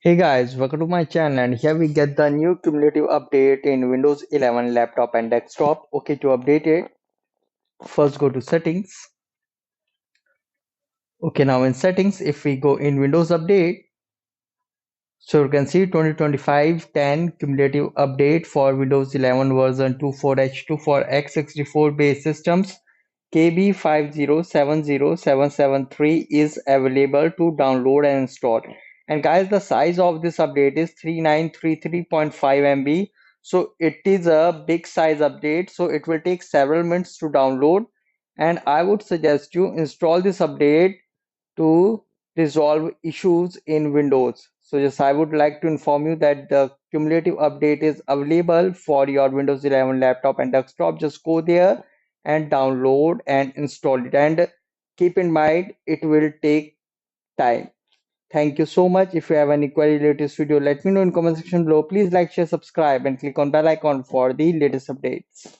Hey guys, welcome to my channel and here we get the new cumulative update in Windows 11 laptop and desktop. Okay, to update it, first go to settings. Okay, now in settings, if we go in Windows Update, so you can see 2025-10 cumulative update for Windows 11 version 24H2 for x64 based systems. KB5070773 is available to download and install. And guys, the size of this update is 3933.5 MB. So it is a big size update. So it will take several minutes to download. And I would suggest you install this update to resolve issues in Windows. So just I would like to inform you that the cumulative update is available for your Windows 11 laptop and desktop. Just go there and download and install it. And keep in mind, it will take time. Thank you so much. If you have any query related to this video, let me know in comment section below. Please like, share, subscribe, and click on bell icon for the latest updates.